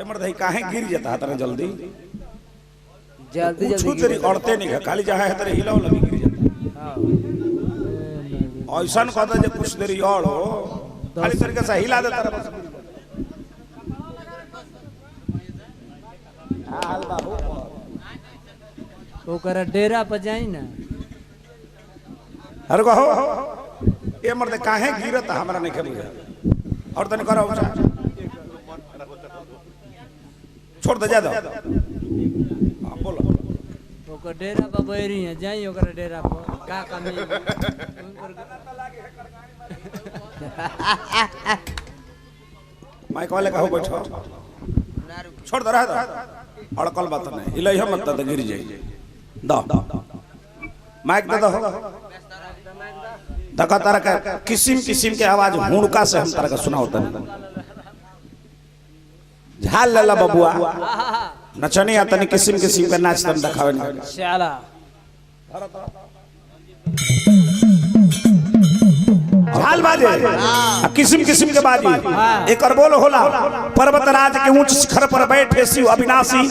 ये मर्द है काहे गिर जाता तेरे जल्दी जल्दी कुछ तेरी औरतें नहीं है खाली जहाँ है तेरे हिलाओ लगी गिर जाता ऐसा कहता जे कुछ देरी और हो खाली तरीके से हिला देता रहा बस हाल बाबू ओकर डेरा पर जाई ना अरे कहो ये मर्द काहे गिरता हमरा नहीं के बुझा और तने करो छोड़ दे जा दो हां बोलो ओकर डेरा पर बैरी है जाई ओकर डेरा पर का कमी मैं कहले कहू बैठो छोड़ दे रहा दो अड़कल बात नहीं इलही मत तो गिर जाई दो माइक दे दो धक्का तारा का किस्म किस्म के आवाज हुड़का से हम तारा का सुना होता है झाल लला बबुआ नचनी आता नहीं किस्म किस्म के नाच तम दिखावे नहीं शाला झाल बाजे किस्म किस्म के बाजी एक और बोल होला पर्वतराज के ऊंच शिखर पर बैठे शिव अविनाशी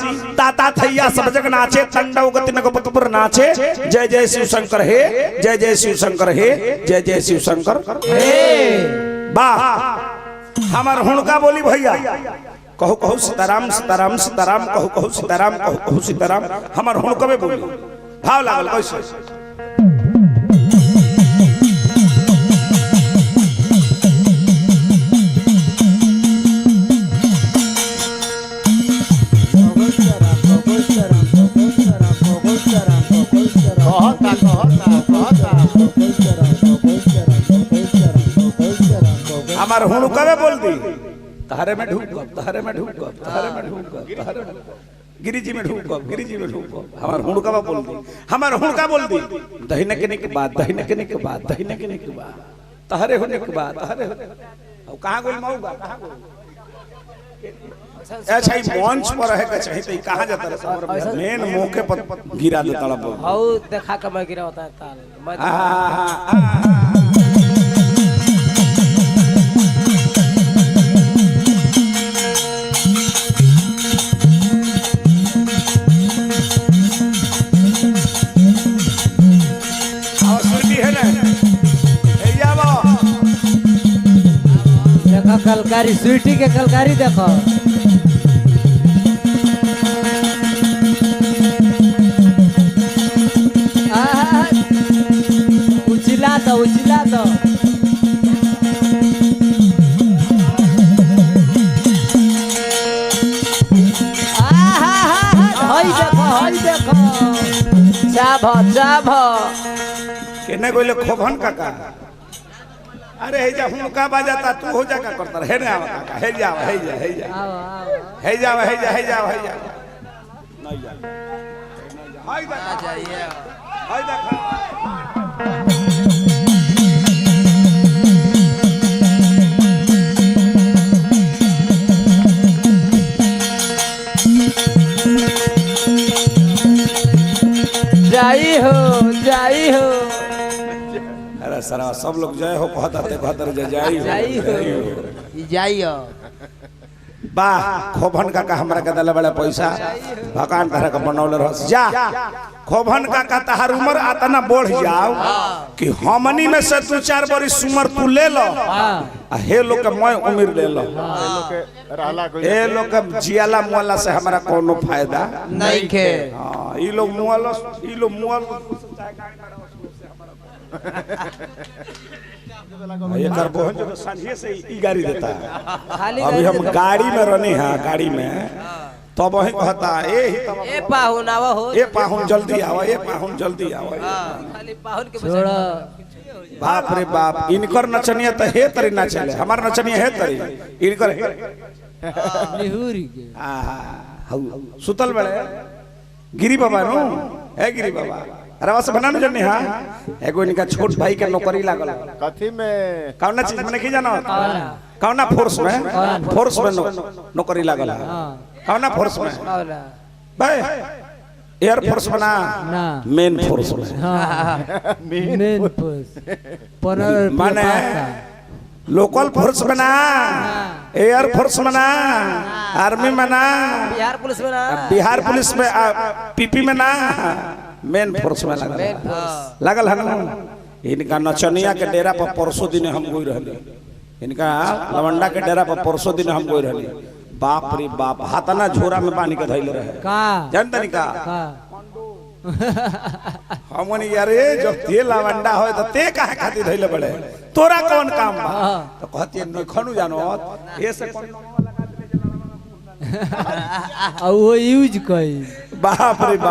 ताता थैया सब जग नाचे तंडव गति नगपतपुर नाचे जय जय शिव शंकर हे जय जय शिव शंकर हे जय जय शिव शंकर हे वाह हमार हुणका बोली भैया कहो कहो सीताराम सीताराम सीताराम कहो कहो सीताराम कहो कहो सीताराम हमार हुणकबे बोली भाव लागल कैसे हमार हुणकबे बोल दी तारे में ढूक तारे में ढूक तारे में ढूक तारे में गिरिजी में ढूक गिरिजी में ढूक हमार हुणकबा बोल दी हमार हुणका बोल दी दहिने के के बाद दहिने के के बाद दहिने के बाद तारे होने के बाद तारे अब कहां गोल मौगा कहां गोल अच्छा ही मंच पर रहे के चाहिए तो कहां जाता रे मेन मौके पर गिरा देता ला हाउ देखा के मैं गिरा होता है ताल कलकारी स्वीटी के कलकारी देखो उचिला दो हई देखो जाभ केने कोइले खोभन काका अरे हे जा हुणका बाजाता तू हो जा का करता हे ने आवा काका हे जा नहीं जा नहीं जा हाय दा जाइए हाय दा जाई हो अरे सरा सब लोग जय हो कहते जाई हो वाह खोभन काका हमरा के दले बड़ा पैसा भगवान तरह का बनौले रहस जा खोभन काका तहार उम्र आतना बढ़ जाओ कि हमनी में से तू 4 बरिस उम्र तू ले लो आ हे लोग के मैं उम्र ले लो हे लोग के जियाला मुआला से हमरा कोनो फायदा नहीं के हां ई लोग मुआल ये कर बोहन जो सांझे से ई गाड़ी देता है अभी हम गाड़ी में रहने हैं गाड़ी में तो वही कहता ए पाहुन आवा हो ए पाहुन जल्दी आवा ए पाहुन जल्दी आवा खाली पाहुन के छोड़ा बाप रे बाप इनकर नचनिया तो हे तरी ना चले हमार नचनिया हे तरी इनकर निहुरी के हां सुतल बड़े गिरी बाबा नु है गिरी बाबा अरे बस बना न जन्नी हां एगो इनका छोट भाई के नौकरी लागल कथी में कौना चीज में नहीं जानो कौना फोर्स में नौकरी लागल कौना फोर्स में भाई एयर फोर्स में ना मेन फोर्स में मेन फोर्स पर माने लोकल फोर्स में ना, एयर फोर्स में ना, आर्मी में ना, बिहार पुलिस में ना, बिहार पुलिस में, पीपी में ना, मेन फोर्स में लगल है ना। इनका नचनिया के डेरा पर परसों दिन हम गई रहली, इनका लवंडा के डेरा पर परसों दिन हम गई रहली। बाप रे बाप, हाथना झोरा में पानी के धैले रहे का जानता नहीं का का हमन यार जब ते लवंडा हो तो ते काहे खातिर धैले बड़े, तोरा कौन काम बा? तो कहती न खनु जानत ए से और वो यूज कई बाप रे बाप।